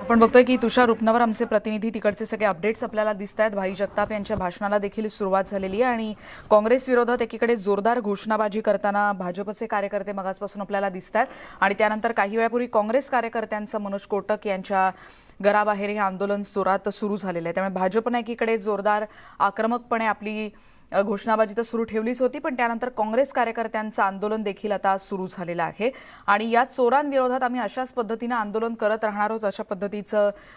आपण बघतोय की तुषार उपनवर आमचे प्रतिनिधी तिकडचे सगळे अपडेट्स आपल्याला दिसत आहेत। भाई जगताप यांच्या भाषणाला देखील सुरुवात झालेली आहे आणि काँग्रेस विरोधात एकीकडे जोरदार घोषणाबाजी करताना भाजपचे कार्यकर्ते मगासपासून आपल्याला दिसत आहेत आणि त्यानंतर काही वेळापूर्वी काँग्रेस कार्यकर्त्यांचं मनोज कोटक यांच्या घराबाहेर हे आंदोलन जोरात सुरू झालेलं आहे। त्यामुळे भाजपने एकीकडे जोरदार आक्रमकपणे आपली घोषणाबाजी तर सुरू ठेवलीच होती, पण त्यानंतर काँग्रेस कार्यकर्त्यांचं आंदोलन देखील आता सुरू झालेलं आहे आणि या चोरांविरोधात आम्ही अशाच पद्धतीने आंदोलन करत राहणार आहोत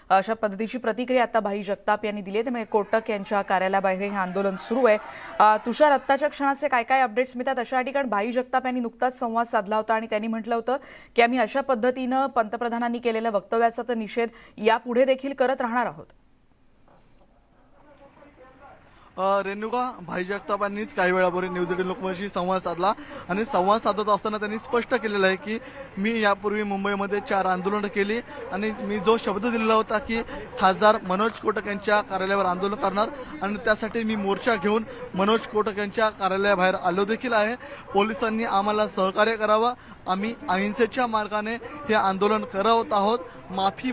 अशा पद्धतीची प्रतिक्रिया आता भाई जगताप यांनी दिली आहे। त्यामुळे कोटक यांच्या कार्यालयाबाहेर हे आंदोलन सुरू आहे। तुषार, आत्ताच्या क्षणाचे काय काय अपडेट्स मिळतात अशा ठिकाणी भाई जगताप यांनी नुकताच संवाद साधला होता आणि त्यांनी म्हटलं होतं की आम्ही अशा पद्धतीनं पंतप्रधानांनी केलेल्या वक्तव्याचा तर निषेध यापुढे देखील करत राहणार आहोत। रेणुका, भाई जगतापांनीच काही वेळापूर्वी न्यूज 18 लोकमतशी संवाद साधला आणि संवाद साधत असताना त्यांनी स्पष्ट केलेलं आहे की मी यापूर्वी मुंबईमध्ये 4 आंदोलनं केली आणि मी जो शब्द दिलेला होता की खासदार मनोज कोटक यांच्या कार्यालयावर आंदोलन करणार आणि त्यासाठी मी मोर्चा घेऊन मनोज कोटक यांच्या कार्यालयाबाहेर आलो देखील आहे। पोलिसांनी आम्हाला सहकार्य करावं, आम्ही अहिंसेच्या मार्गाने हे आंदोलन करत आहोत। माफी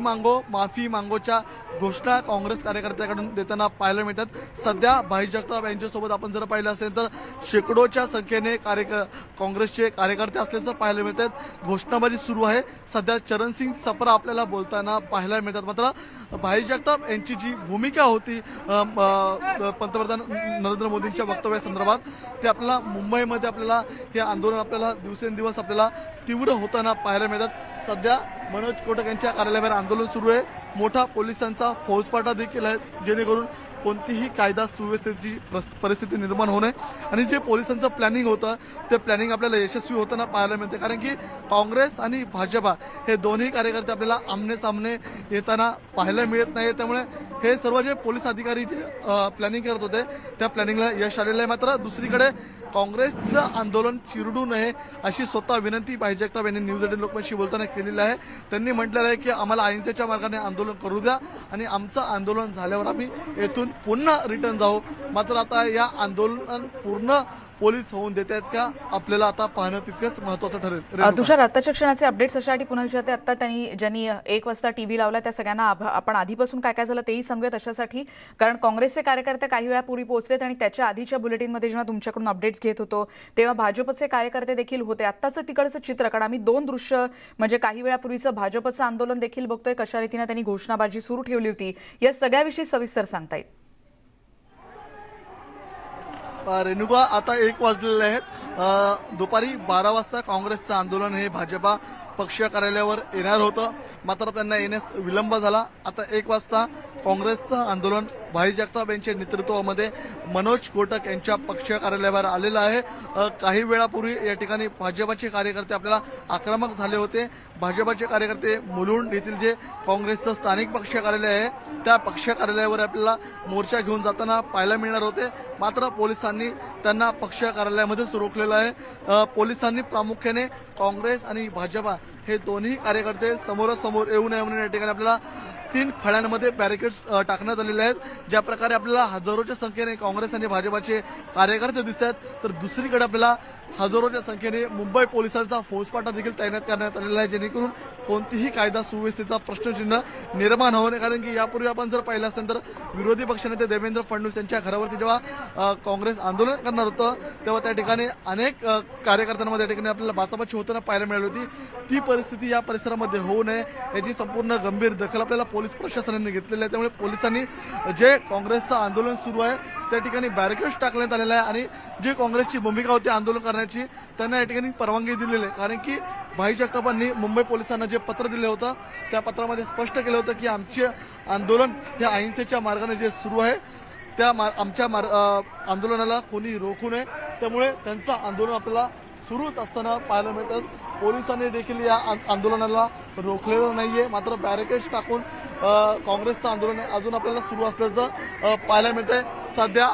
मांगोच्या घोषणा काँग्रेस कार्यकर्त्याकडून देताना पाहायला मिळतात। सध्या भाई जगताप यांच्यासोबत आपण जर पाहिलं असेल तर शेकडोच्या संख्येने काँग्रेसचे कार्यकर्ते असल्याचं पाहायला मिळतात। घोषणाबाजी सुरू आहे। सध्या चरणसिंग सप्रा आपल्याला बोलताना पाहायला मिळतात। मात्र भाई जगताप यांची जी भूमिका होती पंतप्रधान नरेंद्र मोदींच्या वक्तव्यासंदर्भात ते आपल्याला मुंबईमध्ये आपल्याला हे आंदोलन आपल्याला दिवसेंदिवस आपल्याला तीव्र होताना पाहायला मिळतात। सध्या मनोज कोटक यांच्या कार्यालयाबाहेर आंदोलन सुरू आहे। मोठा पोलिसांचा फौजफाटा देखील आहे जेणेकरून कोणतीही कायदा सुव्यवस्थेची परिस्थिती निर्माण होणे आणि जे पोलिसांचं प्लॅनिंग होतं ते प्लॅनिंग आपल्याला यशस्वी होताना पाहायला मिळते। कारण की काँग्रेस आणि भाजपा हे दोन्ही कार्यकर्ते आपल्याला आमने सामने येताना पाहायला मिळत नाही। त्यामुळे हे सर्व जे पोलीस अधिकारी जे प्लॅनिंग करत होते त्या प्लॅनिंगला यश आलेलं आहे। मात्र दुसरीकडे काँग्रेसचं आंदोलन चिरडू नये अशी स्वतः विनंती भाई जगताप यांनी न्यूज 18 लोकमतशी बोलताना केलेली आहे। त्यांनी म्हटलेलं आहे की आम्हाला अहिंसेच्या मार्गाने आंदोलन करू द्या आणि आमचं आंदोलन झाल्यावर आम्ही येथून पुन्हा रिटर्न जाऊ। मात्र आता या आंदोलन पूर्ण पोलीस होऊन देत आहेत का आपल्याला आता पाहणं तितकंच महत्त्वाचं ठरेल। तुषार, आत्ताच्या क्षणाचे अपडेट्स अशासाठी पुन्हा विचारते, आता ज्यांनी 1 वाजता टीव्ही लावला त्या सगळ्यांना आपण आधीपासून काय काय झालं तेही सांगूयात अशासाठी, कारण काँग्रेसचे कार्यकर्ते काही वेळापूर्वी पोहोचलेत आणि त्याच्या आधीच्या बुलेटिनमध्ये जेव्हा तुमच्याकडून अपडेट्स घेत होतो तेव्हा भाजपचे कार्यकर्ते देखील होते। आत्ताचं तिकडचं चित्र, कारण आम्ही 2 दृश्य म्हणजे काही वेळापूर्वीचं भाजपचं आंदोलन देखील बघतोय, कशा रीतीने त्यांनी घोषणाबाजी सुरू ठेवली होती, या सगळ्याविषयी सविस्तर सांगता येईल? रेणुका, आता 1 वाजलेले आहेत। दुपारी 12 वाजता काँग्रेसचं आंदोलन हे भाजपा पक्ष कार्यालयावर येणार होतं, मात्र त्यांना येण्यास विलंब झाला। आता 1 वाजता काँग्रेसचं आंदोलन भाई जगताप यांच्या नेतृत्वामध्ये मनोज कोटक यांच्या पक्ष कार्यालयावर आलेलं आहे। काही वेळापूर्वी या ठिकाणी भाजपाचे कार्यकर्ते आपल्याला आक्रमक झाले होते। भाजपाचे कार्यकर्ते मुलुंड येथील जे काँग्रेसचं स्थानिक पक्ष कार्यालय आहे त्या पक्ष कार्यालयावर आपल्याला मोर्चा घेऊन जाताना पाहायला मिळणार होते, मात्र पोलिसांनी त्यांना पक्ष कार्यालयामध्येच रोखलेलं आहे। पोलिसांनी प्रामुख्याने काँग्रेस आणि भाजपा हे दोन्ही कार्यकर्ते समोरासमोर येऊ नये म्हणून या ठिकाणी आपल्याला 3 फळ्यांमध्ये बॅरिकेड्स टाकण्यात आलेले आहेत। ज्या प्रकारे आपल्याला हजारोच्या संख्येने काँग्रेस आणि भाजपाचे कार्यकर्ते दिसत आहेत, तर दुसरीकडे आपल्याला हजारोच्या संख्येने मुंबई पोलिसांचा फौजफाटा देखील तैनात करण्यात आलेला आहे जेणेकरून कोणतीही कायदा सुव्यवस्थेचा प्रश्नचिन्ह निर्माण होऊ नये। कारण की यापूर्वी आपण जर पाहिलं असेल तर विरोधी पक्षनेते देवेंद्र फडणवीस यांच्या घरावरती जेव्हा काँग्रेस आंदोलन करणार होतं तेव्हा त्या ठिकाणी अनेक कार्यकर्त्यांमध्ये त्या ठिकाणी आपल्याला बाचाबाची होताना पाहायला मिळाली होती। ती परिस्थिती या परिसरामध्ये होऊ नये याची संपूर्ण गंभीर दखल आपल्याला पोलीस प्रशासनाने घेतलेली आहे। त्यामुळे पोलिसांनी जे काँग्रेसचं आंदोलन सुरू आहे त्या ठिकाणी बॅरिकेड्स टाकण्यात आलेलं आहे आणि जी काँग्रेसची भूमिका होती आंदोलन करण्याची त्यांना या ठिकाणी परवानगी दिलेली आहे। कारण की भाई जगतापांनी मुंबई पोलिसांना जे पत्र दिले होतं त्या पत्रामध्ये स्पष्ट केलं होतं की आमचे आंदोलन हे अहिंसेच्या मार्गाने जे सुरू आहे त्या आमच्या आंदोलनाला कोणी रोखू नये। त्यामुळे त्यांचं आंदोलन आपल्याला सुरूच असताना पाहायला मिळतात। पोलिसांनी देखील या आंदोलनाला रोखलेलं नाहीये, मात्र बॅरिकेड्स टाकून काँग्रेसचं आंदोलन अजून आपल्याला सुरू असल्याचं पाहायला मिळतंय। सध्या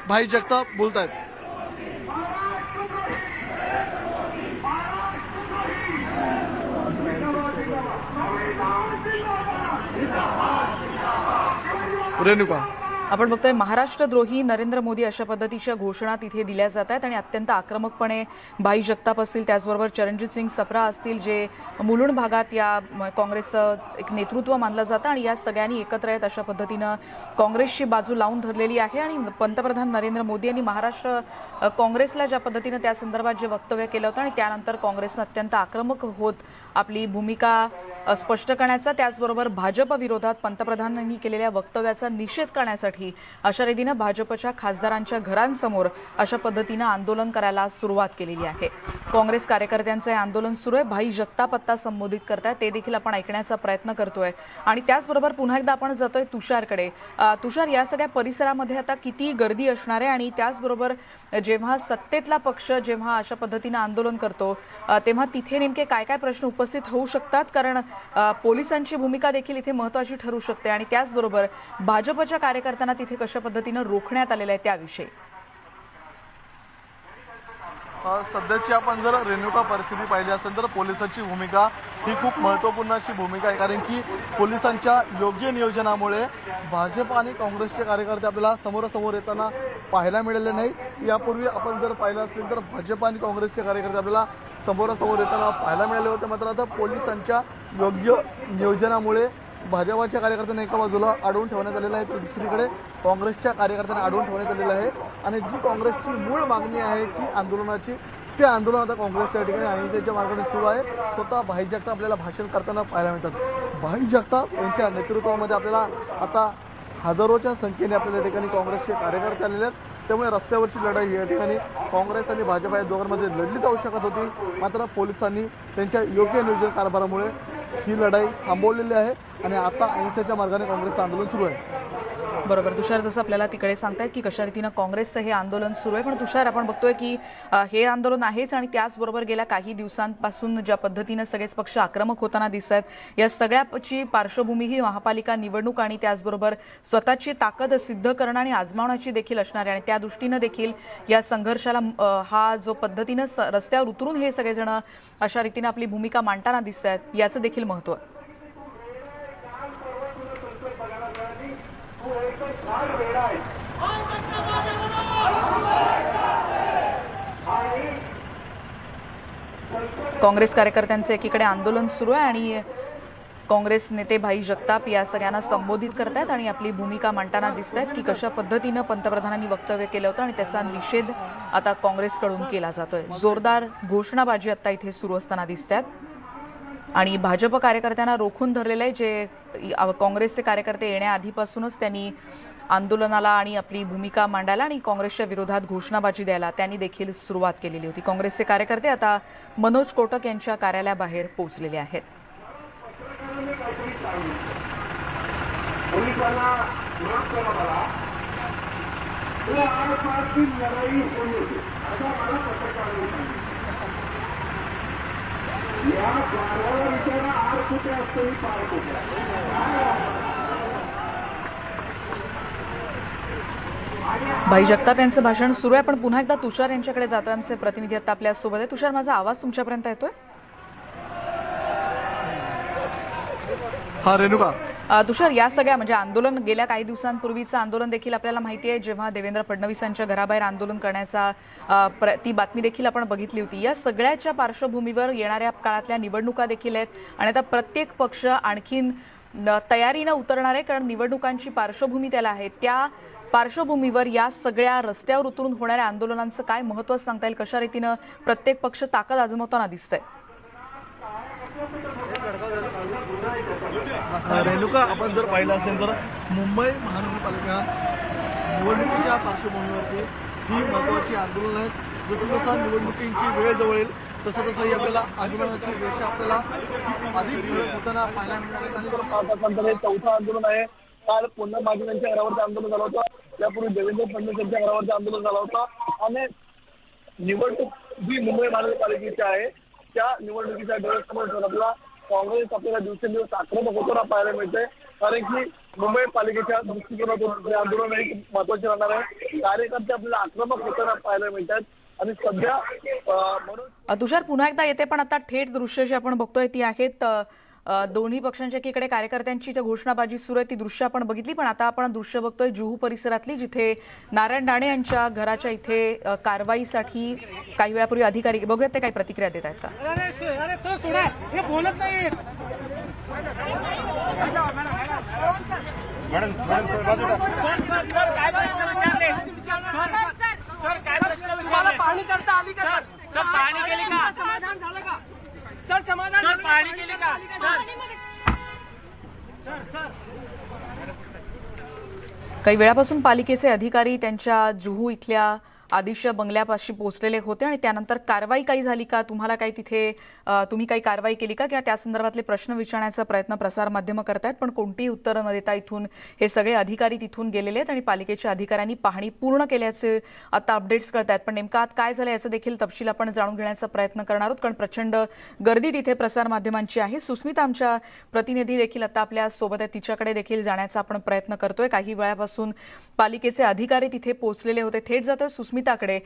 भाई जगताप बोलत आहेत। रेणुका, आपण बघतोय महाराष्ट्रद्रोही नरेंद्र मोदी अशा पद्धतीच्या घोषणा तिथे दिल्या जात आहेत आणि अत्यंत आक्रमकपणे भाई जगताप असतील, त्याचबरोबर चरणजित सिंग सप्रा असतील, जे मुलुंड भागात या काँग्रेसचं एक नेतृत्व मानलं जातं आणि या सगळ्यांनी एकत्र येत अशा पद्धतीनं काँग्रेसची बाजू लावून धरलेली आहे. आणि पंतप्रधान नरेंद्र मोदी यांनी महाराष्ट्र काँग्रेसला ज्या पद्धतीनं त्या संदर्भात जे वक्तव्य केलं होतं आणि त्यानंतर काँग्रेसनं अत्यंत आक्रमक होत आपली भूमिका स्पष्ट करण्याचा, त्याचबरोबर भाजप विरोधात पंतप्रधानांनी केलेल्या वक्तव्याचा निषेध करण्यासाठी अशा रीतीनं भाजपच्या खासदारांच्या घरांसमोर अशा पद्धतीनं आंदोलन करायला सुरुवात केलेली आहे. काँग्रेस कार्यकर्त्यांचं हे आंदोलन सुरू आहे. भाई जगताप आता संबोधित करतायत, ते देखील आपण ऐकण्याचा प्रयत्न करतोय. आणि त्याचबरोबर पुन्हा एकदा आपण जातोय तुषारकडे. तुषार, या सगळ्या परिसरामध्ये आता किती गर्दी असणार आहे आणि त्याचबरोबर जेव्हा सत्तेतला पक्ष जेव्हा अशा पद्धतीनं आंदोलन करतो तेव्हा तिथे नेमके काय काय प्रश्न उपस्थित होऊ शकतात? कारण पोलिसांची भूमिका देखील इथे महत्त्वाची ठरू शकते आणि त्याचबरोबर भाजपच्या कार्यकर्त्यांना तिथे कशा पद्धतीनं रोखण्यात आलेलं आहे त्याविषयी. सध्याची आपण जर रेणुका परिस्थिती पाहिली असेल तर पोलिसांची भूमिका ही खूप महत्त्वपूर्ण अशी भूमिका आहे, कारण की पोलिसांच्या योग्य नियोजनामुळे भाजप आणि काँग्रेसचे कार्यकर्ते आपल्याला समोरासमोर येताना पाहायला मिळाले नाही. यापूर्वी आपण जर पाहिलं असेल तर भाजप आणि काँग्रेसचे कार्यकर्ते आपल्याला समोरासमोर येताना पाहायला मिळाले होते. मात्र आता पोलिसांच्या योग्य नियोजनामुळे भाजपाच्या कार्यकर्त्यांना एका बाजूला अडवून ठेवण्यात आलेलं आहे, तर दुसरीकडे काँग्रेसच्या कार्यकर्त्यांना अडवून ठेवण्यात आलेलं आहे. आणि जी काँग्रेसची मूळ मागणी आहे की आंदोलनाची, ते आंदोलन आता काँग्रेसच्या ठिकाणी अहिंसेच्या मार्गाने सुरू आहे. स्वतः भाई जगताप आपल्याला भाषण करताना पाहायला मिळतात. भाई जगताप यांच्या नेतृत्वामध्ये आपल्याला आता हजारोच्या संख्येने आपल्या ठिकाणी काँग्रेसचे कार्यकर्ते आलेले आहेत. त्यामुळे रस्त्यावरची लढाई या ठिकाणी काँग्रेस आणि भाजप या दोघांमध्ये लढली जाऊ शकत होती. मात्र पोलिसांनी त्यांच्या योग्य नियोजन कारभारामुळे ही लढाई थांबवलेली आहे आणि आता अहिंसेच्या मार्गाने काँग्रेसचं आंदोलन सुरू आहे. बरोबर तुषार, जसं आपल्याला तिकडे सांगतायत की कशा रीतीनं काँग्रेसचं हे आंदोलन सुरू आहे. पण तुषार, आपण बघतोय की हे आंदोलन आहेच आणि त्याचबरोबर गेल्या काही दिवसांपासून ज्या पद्धतीनं सगळेच पक्ष आक्रमक होताना दिसत आहेत, या सगळ्याची पार्श्वभूमी ही महापालिका निवडणूक आणि त्याचबरोबर स्वतःची ताकद सिद्ध करणं आणि आजमावण्याची देखील असणार आहे. आणि त्या दृष्टीनं देखील या संघर्षाला हा जो पद्धतीनं रस्त्यावर उतरून हे सगळेजण अशा रीतीनं आपली भूमिका मांडताना दिसत आहेत, याचं देखील महत्त्व आहे. काँग्रेस कार्यकर्त्यांचं एकीकडे आंदोलन सुरू आहे आणि काँग्रेस नेते भाई जगताप या सगळ्यांना संबोधित करतायत आणि आपली भूमिका मांडताना दिसत आहेत की कशा पद्धतीनं पंतप्रधानांनी वक्तव्य केलं होतं आणि त्याचा निषेध आता काँग्रेसकडून केला जातोय. जोरदार घोषणाबाजी आता इथे सुरू असताना दिसत आहेत आणि भाजप कार्यकर्त्यांना रोखून धरलेलं आहे. जे काँग्रेसचे कार्यकर्ते येण्याआधीपासूनच त्यांनी आंदोलनाला आणि आपली भूमिका मांडायला आणि काँग्रेसच्या विरोधात घोषणाबाजी द्यायला त्यांनी देखील सुरुवात केलेली होती. काँग्रेसचे कार्यकर्ते आता मनोज कोटक यांच्या कार्यालयाबाहेर पोहोचलेले आहेत. भाई जगताप यांचं भाषण सुरू आहे. पण पुन्हा एकदा तुषार यांच्याकडे जातोय. आमचे प्रतिनिधी आता आपल्या सोबत आहे. तुषार, माझा आवाज तुमच्यापर्यंत येतोय? हा रेणुका. तुषार, या सगळ्या म्हणजे आंदोलन गेल्या काही दिवसांपूर्वीचं आंदोलन देखील आपल्याला माहिती आहे, जेव्हा देवेंद्र फडणवीसांच्या घराबाहेर आंदोलन करण्याचा ती बातमी देखील आपण बघितली होती. या सगळ्याच्या पार्श्वभूमीवर येणाऱ्या काळातल्या निवडणुका देखील आहेत आणि आता प्रत्येक पक्ष आणखीन तयारीनं उतरणार आहे, कारण निवडणुकांची पार्श्वभूमी त्याला आहे. त्या पार्श्वभूमीवर या सगळ्या रस्त्यावर उतरून होणाऱ्या आंदोलनांचं काय महत्त्व सांगता येईल? कशा रीतीनं प्रत्येक पक्ष ताकद आजमावताना दिसतंय? रेणुका, आपण जर पाहिलं असेल तर मुंबई महानगरपालिका निवडणुकीच्या पार्श्वभूमीवरती ही महत्त्वाची आंदोलन आहेत. जसं जसं निवडणुकीची वेळ जवळ येईल तसं तसंही आपल्याला आंदोलनाची रेषा आपल्याला अधिक ठळक होताना पाहायला मिळणार. हे चौथं आंदोलन आहे. काल पुन्हा मागील यांच्या घरावरचं आंदोलन झालं होतं, त्यापूर्वी देवेंद्र फडणवीस यांच्या घरावरचं आंदोलन झालं होतं आणि निवडणूक जी मुंबई महानगरपालिकेची आहे त्या निवडणुकीच्या डोळ्यासमोर ठेवून आपला काँग्रेस आपल्याला दिवसेंदिवस आक्रमक होताना पाहायला मिळते, कारण की मुंबई पालिकेच्या दृष्टिकोनातून हे आंदोलन हे महत्वाचे राहणार आहे. कार्यकर्ते आपल्याला आक्रमक होताना पाहायला मिळतात आणि सध्या म्हणून तुषार पुन्हा एकदा येते, पण आता थेट दृश्य जे आपण बघतोय ती आहेत दोन्ही पक्षांच्या एकीकडे कार्यकर्त्यांची त्या घोषणाबाजी सुरू आहे ती दृश्य आपण बघितली, पण आता आपण दृश्य बघतोय जुहू परिसरातली, जिथे नारायण राणे यांच्या घराच्या इथे कारवाईसाठी काही वेळापूर्वी अधिकारी बघूयात ते काही प्रतिक्रिया देत आहेत का. अरे तो सोडा, हे बोलत नाही. तुम्हाला पाहणी करता आली का सर? पाहणी केली का? समाधान झालं का सर? समाधान सर पाहणी केली का? काही वेळापासून पालिकेचे अधिकारी त्यांच्या जुहू इथल्या आदिश्य बंगल्यापाशी पोहोचलेले होते आणि त्यानंतर कारवाई काही झाली का, तुम्हाला काही तिथे तुम्ही काही कारवाई केली का, किंवा त्या संदर्भातले प्रश्न विचारण्याचा प्रयत्न प्रसारमाध्यमं करतायत, पण कोणतीही उत्तरं न देता इथून हे सगळे अधिकारी तिथून गेलेले आहेत आणि पालिकेच्या अधिकाऱ्यांनी पाहणी पूर्ण केल्याचे आता अपडेट्स कळत आहेत. पण नेमका आत काय झालं याचा देखील तपशील आपण जाणून घेण्याचा प्रयत्न करणार आहोत, कारण प्रचंड गर्दी तिथे प्रसारमाध्यमांची आहे. सुस्मिता आमच्या प्रतिनिधी देखील आता आपल्या सोबत आहे, तिच्याकडे देखील जाण्याचा आपण प्रयत्न करतोय. काही वेळापासून पालिकेचे अधिकारी तिथे पोहोचलेले होते. थेट जातोय सुस्मिताकडे.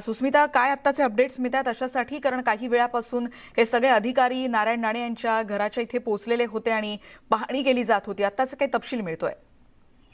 सुस्मिता, काय आत्ताचे अपडेट्स मिळतात अशासाठी, कारण काही वेळापासून हे सगळे अधिकारी नारायण राणे यांच्या घराच्या इथे पोहोचलेले होते आणि पाहणी केली जात होती, आत्ताचा काही तपशील मिळतोय?